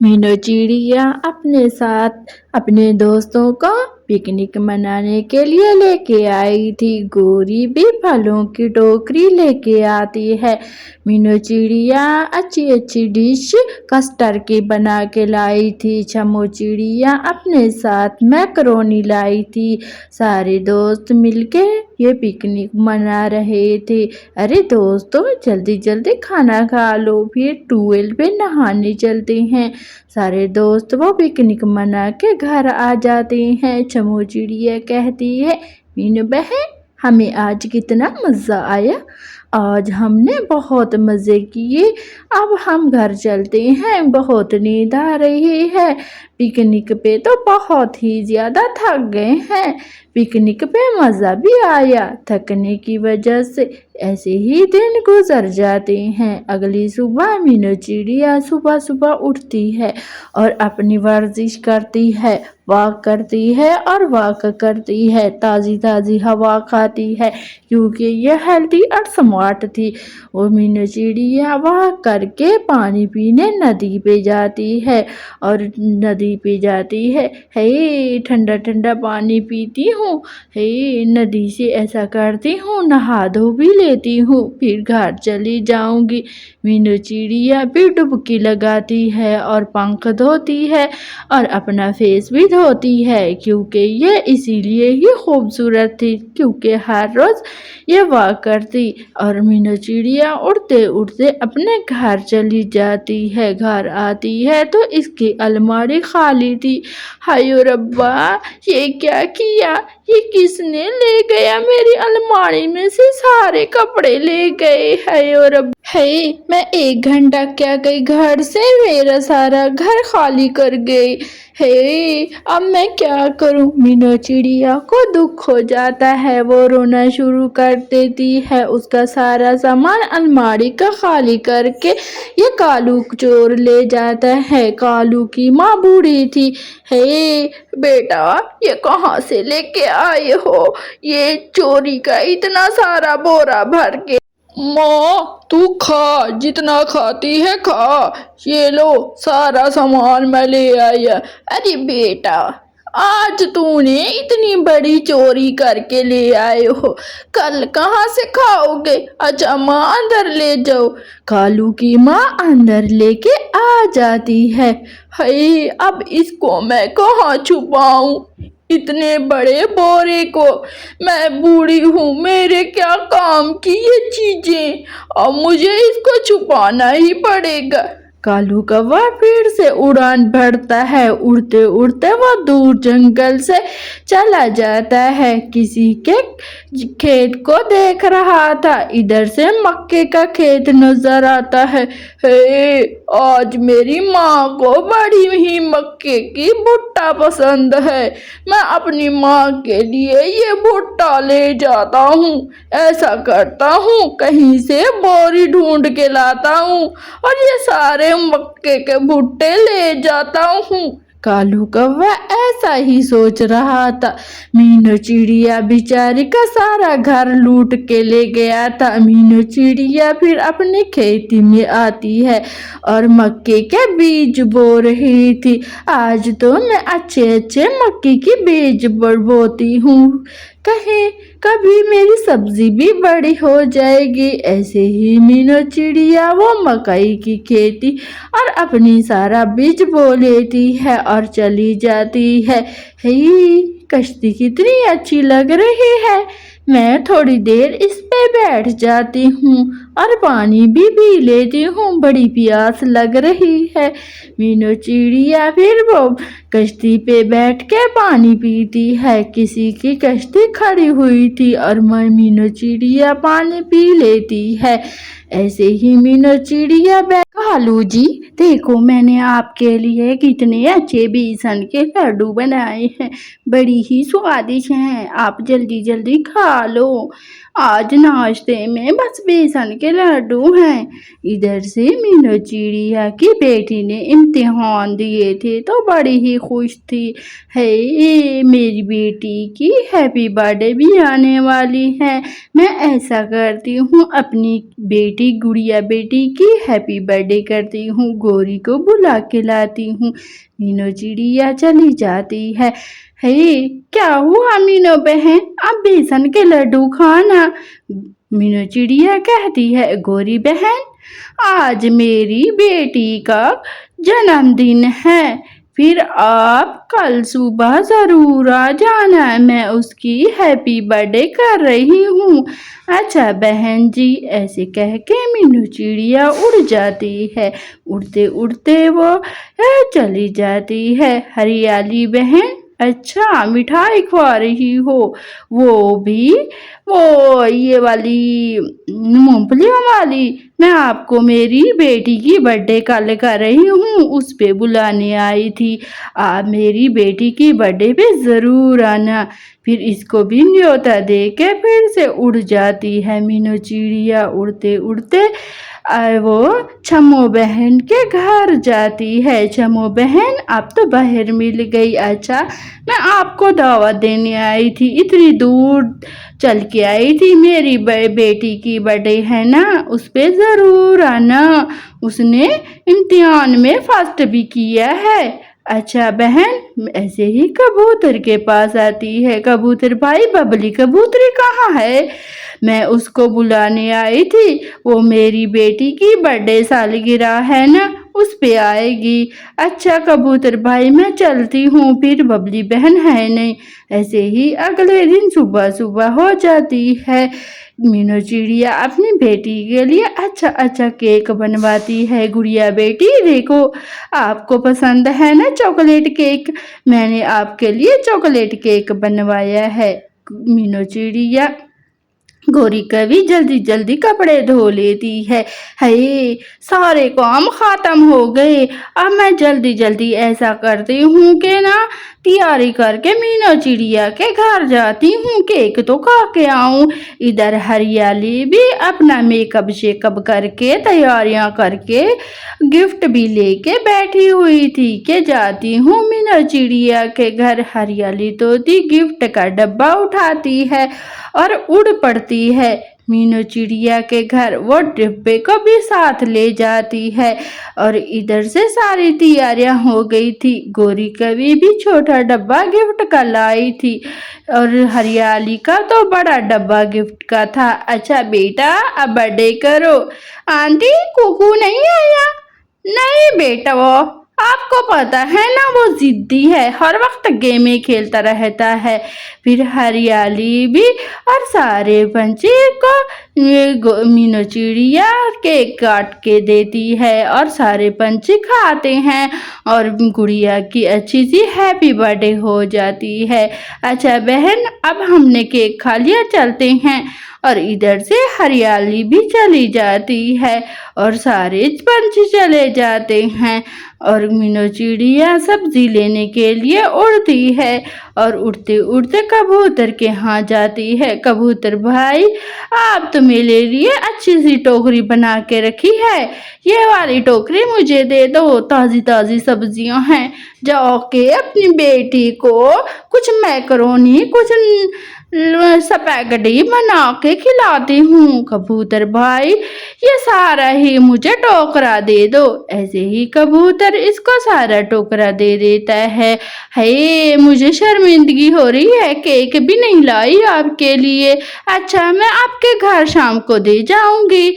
मीनू चिड़िया अपने साथ अपने दोस्तों को पिकनिक मनाने के लिए लेके आई थी। गोरी भी फलों की टोकरी लेके आती है। मीनू चिड़िया अच्छी अच्छी डिश कस्टर्ड की बना के लाई थी। चमू चिड़िया अपने साथ मैकरोनी लाई थी। सारे दोस्त मिलके ये पिकनिक मना रहे थे। अरे दोस्तों, जल्दी जल्दी खाना खा लो, फिर ट्यूबवेल पे नहाने चलते हैं। सारे दोस्त वो पिकनिक मना के घर आ जाते हैं। चमू चिड़िया कहती है, मीनू बहन, हमें आज कितना मज़ा आया। आज हमने बहुत मज़े किए। अब हम घर चलते हैं, बहुत नींद आ रही है। पिकनिक पे तो बहुत ही ज़्यादा थक गए हैं। पिकनिक पे मज़ा भी आया, थकने की वजह से ऐसे ही दिन गुजर जाते हैं। अगली सुबह मीनू चिड़िया सुबह सुबह उठती है और अपनी वर्जिश करती है, वॉक करती है और वॉक करती है। ताज़ी ताज़ी हवा खाती है क्योंकि यह हेल्दी और स्मार्ट थी। और मीनू चिड़िया वॉक करके पानी पीने नदी पे जाती है और नदी पे जाती है। हे ठंडा ठंडा पानी पीती हूँ, हे नदी से ऐसा करती हूँ, नहा धो भी लेती हूँ, फिर घर चली जाऊंगी। मीनू चिड़िया भी डुबकी लगाती है और पंख धोती है और अपना फेस भी धोती है क्योंकि ये इसीलिए ही खूबसूरत थी, क्योंकि हर रोज़ ये वॉक करती। और मीनू चिड़िया उड़ते उड़ते अपने घर चली जाती है। घर आती है तो इसकी अलमारी खाली थी। हाय रब्बा, ये क्या किया? ये किसने ले गया? मेरी अलमारी में से सारे कपड़े ले गए। हाय रब्बा, है मैं 1 घंटा क्या गई घर से, मेरा सारा घर खाली कर गई। हे अब मैं क्या करूं? मीनू चिड़िया को दुख हो जाता है, वो रोना शुरू कर देती है। उसका सारा सामान अलमारी का खाली करके ये कालू चोर ले जाता है। कालू की माँ बूढ़ी थी। हे बेटा, ये कहाँ से लेके आए हो ये चोरी का इतना सारा बोरा भर के? माँ तू खा, जितना खाती है खा। ये लो सारा सामान मैं ले आया। अरे बेटा, आज तूने इतनी बड़ी चोरी करके ले आए हो, कल कहाँ से खाओगे? अच्छा माँ अंदर ले जाओ। कालू की माँ अंदर लेके आ जाती है। हाय अब इसको मैं कहाँ छुपाऊं, इतने बड़े बोरे को? मैं बूढ़ी हूँ, मेरे क्या काम की ये चीजें, अब मुझे इसको छुपाना ही पड़ेगा। कालू कौवा फिर से उड़ान भरता है। उड़ते उड़ते वो दूर जंगल से चला जाता है। किसी के खेत को देख रहा था। इधर से मक्के का खेत नजर आता है। हे आज मेरी माँ को बड़ी ही मक्के की भुट्टा पसंद है। मैं अपनी माँ के लिए ये भुट्टा ले जाता हूँ। ऐसा करता हूँ, कहीं से बोरी ढूंढ के लाता हूँ और ये सारे मक्के के भुट्टे ले जाता हूँ। कालू कौवा ऐसा ही सोच रहा था। मीनू चिड़िया बेचारी का सारा घर लूट के ले गया था। मीनू चिड़िया फिर अपनी खेती में आती है और मक्के के बीज बो रही थी। आज तो मैं अच्छे अच्छे मक्के के बीज बोती हूँ, कहीं कभी मेरी सब्जी भी बड़ी हो जाएगी। ऐसे ही मीनू चिड़िया वो मकई की खेती और अपनी सारा बीज बो लेती है और चली जाती है। हे कश्ती कितनी अच्छी लग रही है, मैं थोड़ी देर इस पे बैठ जाती हूँ और पानी भी पी लेती हूँ, बड़ी प्यास लग रही है। मीनू चिड़िया फिर वो कश्ती पे बैठ के पानी पीती है। किसी की कश्ती खड़ी हुई थी और मीनू चिड़िया पानी पी लेती है। ऐसे ही मीनू चिड़िया कालू जी, देखो मैंने आपके लिए कितने अच्छे बेसन के लड्डू बनाए हैं, बड़ी ही स्वादिष्ट हैं, आप जल्दी जल्दी खा लो। आज नाश्ते में बस बेसन के के लड्डू हैं। इधर से मीनू चिड़िया की बेटी ने इम्तिहान दिए थे तो बड़ी ही खुश थी। है मेरी बेटी की हैप्पी बर्थडे भी आने वाली है, मैं ऐसा करती हूँ अपनी बेटी गुड़िया बेटी की हैप्पी बर्थडे करती हूँ, गौरी को बुला के लाती हूँ। मीनू चिड़िया चली जाती है। क्या हुआ मीनू बहन, अब बेसन के लड्डू खाना। मीनू चिड़िया कहती है, गौरी बहन आज मेरी बेटी का जन्मदिन है, फिर आप कल सुबह ज़रूर आ जाना, मैं उसकी हैप्पी बर्थडे कर रही हूँ। अच्छा बहन जी, ऐसे कह के मीनू चिड़िया उड़ जाती है। उड़ते उड़ते वो चली जाती है। हरियाली बहन, अच्छा मिठाई खवा रही हो, वो भी वो ये वाली मूंगफलियों वाली, मैं आपको मेरी बेटी की बर्थडे कल कर रही हूँ, उस पे बुलाने आई थी, आप मेरी बेटी की बर्थडे पे ज़रूर आना। फिर इसको भी न्योता दे के फिर से उड़ जाती है मीनू चिड़िया। उड़ते उड़ते वो छमो बहन के घर जाती है। छमो बहन अब तो बाहर मिल गई, अच्छा मैं आपको दावत देने आई थी, इतनी दूर चल के आई थी, मेरी बेटी की बर्थडे है ना, उस पे ज़रूर आना, उसने इम्तिहान में फर्स्ट भी किया है। अच्छा बहन, ऐसे ही कबूतर के पास आती है। कबूतर भाई, बबली कबूतरी कहाँ है, मैं उसको बुलाने आई थी, वो मेरी बेटी की बर्थडे सालगिरह है ना, उस पे आएगी। अच्छा कबूतर भाई मैं चलती हूँ, फिर बबली बहन है नहीं। ऐसे ही अगले दिन सुबह सुबह हो जाती है। मीनू चिड़िया अपनी बेटी के लिए अच्छा अच्छा केक बनवाती है। गुड़िया बेटी देखो, आपको पसंद है ना चॉकलेट केक, मैंने आपके लिए चॉकलेट केक बनवाया है। मीनू चिड़िया गौरी कभी जल्दी जल्दी कपड़े धो लेती है। सारे काम खत्म हो गए, अब मैं जल्दी जल्दी ऐसा करती हूँ कि ना तैयारी करके मीनू चिड़िया के घर जाती हूँ, केक तो खा के आऊँ। इधर हरियाली भी अपना मेकअप शेकअप करके तैयारियां करके गिफ्ट भी लेके बैठी हुई थी कि जाती हूँ मीनू चिड़िया के घर। हरियाली तो दी गिफ्ट का डब्बा उठाती है और उड़ पड़ती है मीनू चिड़िया के घर। वो डिब्बे को भी साथ ले जाती है और इधर से सारी तैयारियां हो गई थी। गौरी कभी भी छोटा डब्बा गिफ्ट का लाई थी और हरियाली का तो बड़ा डब्बा गिफ्ट का था। अच्छा बेटा अब बर्थडे करो। आंटी कुकू नहीं आया? नहीं बेटा, वो आपको पता है ना वो जिद्दी है, हर वक्त गेमें खेलता रहता है। फिर हरियाली भी और सारे पंछी को मीनू चिड़िया केक काट के देती है और सारे पंछी खाते हैं और गुड़िया की अच्छी सी हैप्पी बर्थडे हो जाती है। अच्छा बहन, अब हमने केक खा लिया, चलते हैं। और इधर से हरियाली भी चली जाती है और सारे पंछी चले जाते हैं और मीनू चिड़िया सब्जी लेने के लिए उड़ती है और उड़ते उड़ते कबूतर के यहाँ जाती है। कबूतर भाई, आप तो मेरे लिए अच्छी सी टोकरी बना के रखी है, ये वाली टोकरी मुझे दे दो, ताज़ी ताज़ी सब्जियां हैं, जाओ के अपनी बेटी को कुछ मैकरोनी कुछ स्पैगेटी बना के खिलाती हूँ। कबूतर भाई, ये सारा ही मुझे टोकरा दे दो। ऐसे ही कबूतर इसको सारा टोकरा दे देता है। मुझे शर्मिंदगी हो रही है, केक भी नहीं लाई आपके लिए। अच्छा मैं आपके घर शाम को दे जाऊंगी।